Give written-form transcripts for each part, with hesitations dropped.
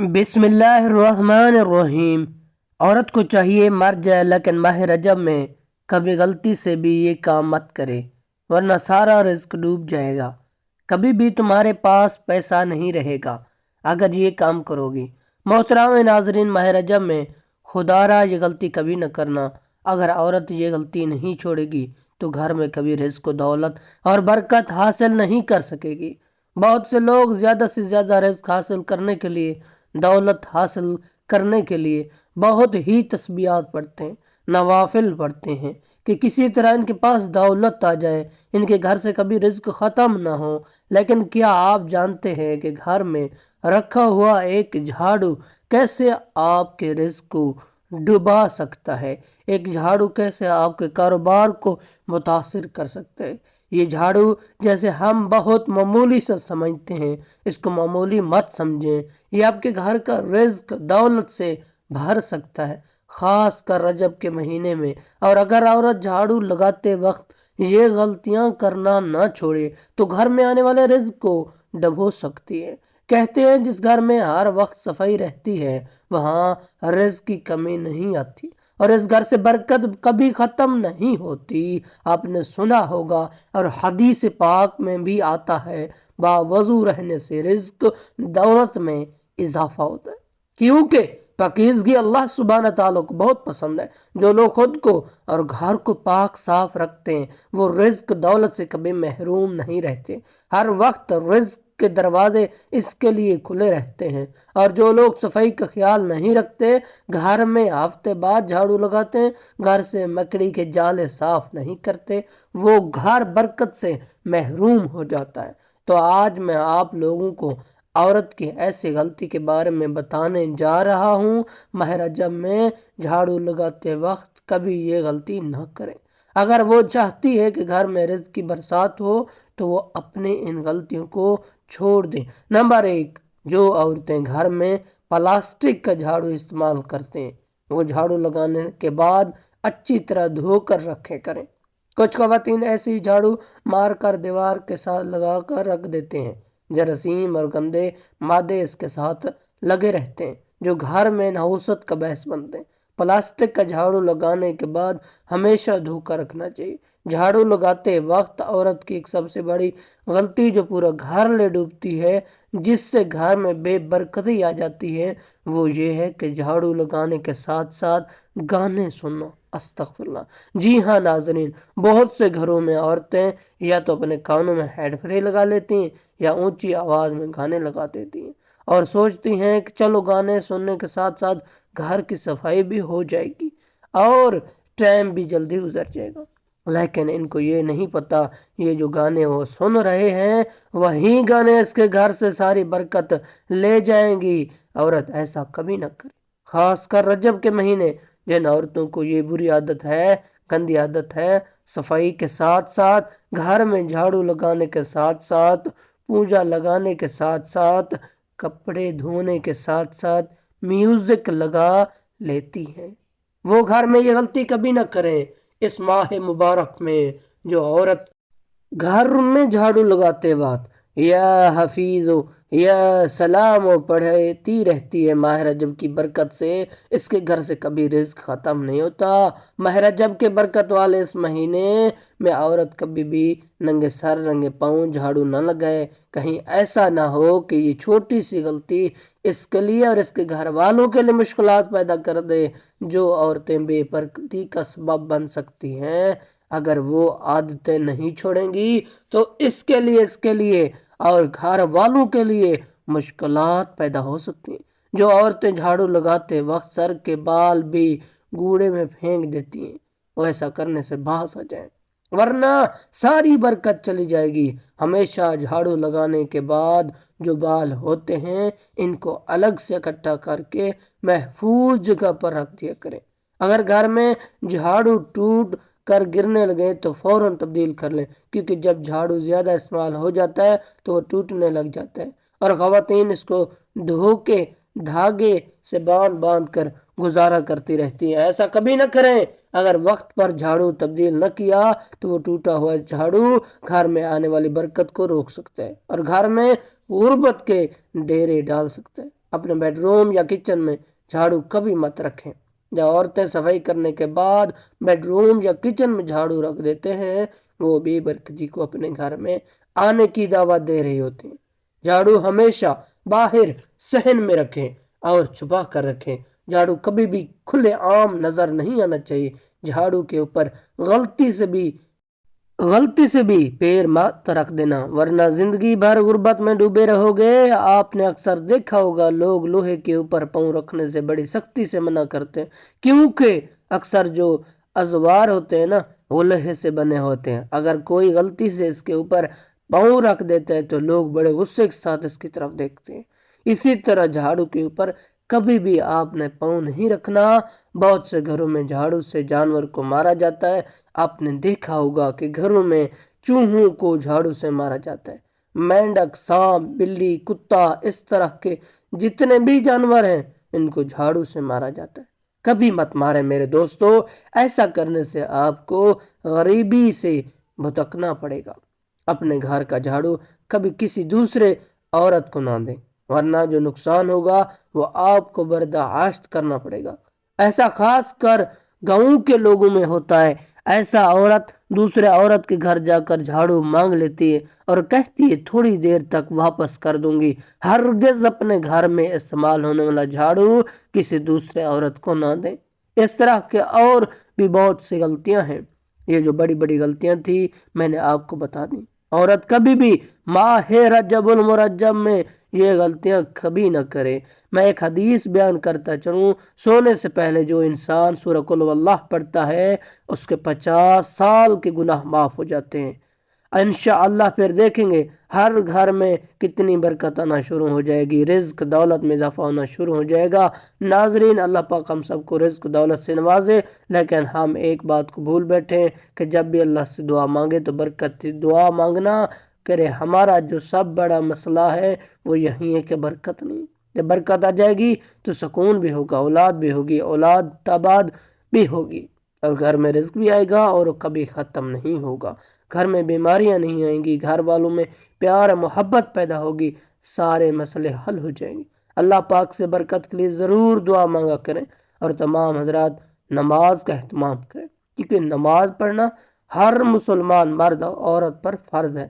बिस्मिल्लाहिर्रहमानिर्रहीम। औरत को चाहिए मर जाए लेकिन माह रजब में कभी गलती से भी ये काम मत करे, वरना सारा रिस्क डूब जाएगा। कभी भी तुम्हारे पास पैसा नहीं रहेगा अगर ये काम करोगी। मोहतरम नाजरीन, माह रजब में खुदारा ये गलती कभी न करना। अगर औरत ये गलती नहीं छोड़ेगी तो घर में कभी रिस्क, दौलत और बरकत हासिल नहीं कर सकेगी। बहुत से लोग ज़्यादा से ज़्यादा रिस्क हासिल करने के लिए, दौलत हासिल करने के लिए बहुत ही तस्बीहात पढ़ते हैं, नवाफिल पढ़ते हैं कि किसी तरह इनके पास दौलत आ जाए, इनके घर से कभी रिज्क ख़त्म ना हो। लेकिन क्या आप जानते हैं कि घर में रखा हुआ एक झाड़ू कैसे आपके रिज्क को डुबा सकता है? एक झाड़ू कैसे आपके कारोबार को मुतासिर कर सकता है? ये झाड़ू जैसे हम बहुत मामूली सा समझते हैं, इसको मामूली मत समझें। ये आपके घर का रिज्क दौलत से भर सकता है, ख़ास कर रजब के महीने में। और अगर औरत झाड़ू लगाते वक्त ये गलतियां करना ना छोड़े तो घर में आने वाले रिज्क को डबो सकती है। कहते हैं जिस घर में हर वक्त सफाई रहती है वहाँ रिज्क की कमी नहीं आती और इस घर से बरकत कभी ख़त्म नहीं होती। आपने सुना होगा और हदीस पाक में भी आता है, बावजू रहने से रिज्क दौलत में इजाफा होता है, क्योंकि पाकीज़गी अल्लाह सुब्हान ताला को बहुत पसंद है। जो लोग खुद को और घर को पाक साफ रखते हैं वो रिज्क दौलत से कभी महरूम नहीं रहते। हर वक्त रिज्क के दरवाजे इसके लिए खुले रहते हैं। और जो लोग सफाई का ख्याल नहीं रखते, घर में हफ्ते बाद झाड़ू लगाते हैं, घर से मकड़ी के जाले साफ नहीं करते, वो घर बरकत से महरूम हो जाता है। तो आज मैं आप लोगों को औरत की ऐसी गलती के बारे में बताने जा रहा हूँ। माह रजब में झाड़ू लगाते वक्त कभी ये गलती न करें। अगर वो चाहती है कि घर में रिज़्क की बरसात हो तो वो अपने इन गलतियों को छोड़ दें। नंबर 1, जो औरतें घर में प्लास्टिक का झाड़ू इस्तेमाल करते हैं वो झाड़ू लगाने के बाद अच्छी तरह धोकर रखे करें। कुछ ख़वातीन ऐसे ही झाड़ू मार कर दीवार के साथ लगा कर रख देते हैं, जरासीम और गंदे मादे इसके साथ लगे रहते हैं जो घर में नहुसत का बहस बनते हैं। प्लास्टिक का झाड़ू लगाने के बाद हमेशा धोकर रखना चाहिए। झाड़ू लगाते वक्त औरत की एक सबसे बड़ी गलती जो पूरा घर ले डूबती है, जिससे घर में बेबरकती आ जाती है, वो ये है कि झाड़ू लगाने के साथ साथ गाने सुनना। अस्तगफिरुल्लाह। जी हाँ नाज़रीन, बहुत से घरों में औरतें या तो अपने कानों में हेड फ्री लगा लेती हैं या ऊंची आवाज़ में गाने लगा देती हैं और सोचती हैं कि चलो गाने सुनने के साथ साथ घर की सफाई भी हो जाएगी और टाइम भी जल्दी गुजर जाएगा। लेकिन इनको ये नहीं पता ये जो गाने वो सुन रहे हैं वही गाने इसके घर से सारी बरकत ले जाएंगी। औरत ऐसा कभी ना करे, खास कर रजब के महीने। जिन औरतों को ये बुरी आदत है, गंदी आदत है, सफाई के साथ साथ घर में झाड़ू लगाने के साथ साथ, पूजा लगाने के साथ साथ, कपड़े धोने के साथ साथ म्यूजिक लगा लेती हैं, वो घर में ये गलती कभी ना करें। इस माह मुबारक में जो औरत घर में झाड़ू लगाते वक्त या हफीज़ो या सलाम पढ़ती रहती है, माह रजब की बरकत से इसके घर से कभी रिज्क ख़त्म नहीं होता। माह रजब के बरकत वाले इस महीने में औरत कभी भी नंगे सर नंगे पाँव झाड़ू न लगाए। कहीं ऐसा ना हो कि ये छोटी सी गलती इसके लिए और इसके घर वालों के लिए मुश्किलात पैदा कर दे, जो औरतें बेबरकती का सबब बन सकती हैं। अगर वो आदतें नहीं छोड़ेंगी तो इसके लिए और घर वालों के लिए मुश्किलात पैदा हो सकती हैं। जो औरतें झाड़ू लगाते वक्त सर के बाल भी कूड़े में फेंक देती हैं, वो ऐसा करने से बाज आ जाए, वरना सारी बरकत चली जाएगी। हमेशा झाड़ू लगाने के बाद जो बाल होते हैं इनको अलग से इकट्ठा करके महफूज जगह पर रख दिया करें। अगर घर में झाड़ू टूट कर गिरने लगे तो फौरन तब्दील कर लें, क्योंकि जब झाड़ू ज़्यादा इस्तेमाल हो जाता है तो वो टूटने लग जाता है और ख़वातीन इसको धो के धागे से बांध बांध कर गुजारा करती रहती हैं। ऐसा कभी ना करें। अगर वक्त पर झाड़ू तब्दील न किया तो वो टूटा हुआ झाड़ू घर में आने वाली बरकत को रोक सकता है और घर में गुर्बत के डेरे डाल सकता है। اپنے بیڈ روم یا کچن میں جھاڑو کبھی مت رکھیں۔ جب عورتیں صفائی کرنے کے بعد بیڈ روم یا کچن میں جھاڑو رکھ دیتے ہیں، وہ بے برکتی کو اپنے گھر میں آنے کی دعوت دے رہی ہوتی ہیں۔ جھاڑو ہمیشہ باہر صحن میں رکھیں اور چھپا کر رکھیں۔ جھاڑو کبھی بھی کھلے عام نظر نہیں آنا چاہیے۔ جھاڑو کے اوپر غلطی سے بھی پیر مت رکھ دینا، ورنہ زندگی بھر غربت میں ڈوبے رہو گے۔ آپ نے اکثر دیکھا ہوگا لوگ لوہے کے اوپر پاؤں رکھنے سے بڑی سختی سے منع کرتے ہیں، کیونکہ اکثر جو ازوار ہوتے ہیں نا وہ لوہے سے بنے ہوتے ہیں۔ اگر کوئی غلطی سے اس کے اوپر پاؤں رکھ دیتا ہے تو لوگ بڑے غصے کے ساتھ اس کی طرف دیکھتے ہیں۔ اسی طرح جھاڑو کے اوپر کبھی بھی آپ نے پاؤں نہیں رکھنا۔ بہت سے گھروں میں جھاڑو سے جانور کو مارا جاتا ہے۔ آپ نے دیکھا ہوگا کہ گھروں میں چوہوں کو جھاڑو سے مارا جاتا ہے۔ مینڈک، سانپ، بلی، کتا، اس طرح کے جتنے بھی جانور ہیں ان کو جھاڑو سے مارا جاتا ہے۔ کبھی مت مارے میرے دوستو، ایسا کرنے سے آپ کو غریبی سے بھٹکنا پڑے گا۔ اپنے گھر کا جھاڑو کبھی کسی دوسرے عورت کو نہ دیں، ورنہ جو نقصان ہوگا وہ آپ کو برداشت کرنا پڑے گا۔ ایسا خاص کر گاؤں کے لوگوں میں ہوتا ہے۔ ایسا عورت دوسرے عورت کے گھر جا کر جھاڑو مانگ لیتی ہے اور کہتی ہے تھوڑی دیر تک واپس کر دوں گی۔ ہرگز اپنے گھر میں استعمال ہونے والا جھاڑو کسی دوسرے عورت کو نہ دیں۔ اس طرح کے اور بھی بہت سی غلطیاں ہیں۔ یہ جو بڑی بڑی غلطیاں تھی میں نے آپ کو بتا دی۔ عورت کبھی بھی ماہ رجب المرجب میں یہ غلطیاں کبھی نہ کرے۔ میں ایک حدیث بیان کرتا چلوں، سونے سے پہلے جو انسان سورہ قل واللہ پڑھتا ہے اس کے 50 سال کے گناہ معاف ہو جاتے ہیں۔ انشاءاللہ پھر دیکھیں گے ہر گھر میں کتنی برکت آنا شروع ہو جائے گی، رزق دولت میں اضافہ ہونا شروع ہو جائے گا۔ ناظرین، اللہ پاک ہم سب کو رزق دولت سے نوازے، لیکن ہم ایک بات کو بھول بیٹھے کہ جب بھی اللہ سے دعا مانگے تو برکت دعا مانگنا کرے۔ ہمارا جو سب بڑا مسئلہ ہے وہ یہی ہے کہ برکت نہیں۔ جب برکت آ جائے گی تو سکون بھی ہوگا، اولاد بھی ہوگی، اولاد تاباد بھی ہوگی، اور گھر میں رزق بھی آئے گا اور کبھی ختم نہیں ہوگا۔ گھر میں بیماریاں نہیں آئیں گی، گھر والوں میں پیار محبت پیدا ہوگی، سارے مسئلے حل ہو جائیں گے۔ اللہ پاک سے برکت کے لیے ضرور دعا مانگا کریں، اور تمام حضرات نماز کا اہتمام کریں، کیونکہ نماز پڑھنا ہر مسلمان مرد اور عورت پر فرض ہے۔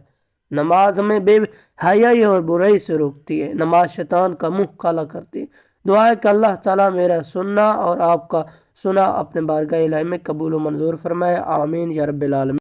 نماز ہمیں بے حیائی اور برائی سے روکتی ہے، نماز شیطان کا منہ کالا کرتی ہے۔ دعا ہے کہ اللہ تعالیٰ میرا سننا اور آپ کا سنا اپنے بارگاہ الہی میں قبول و منظور فرمائے، آمین یا رب العالمین۔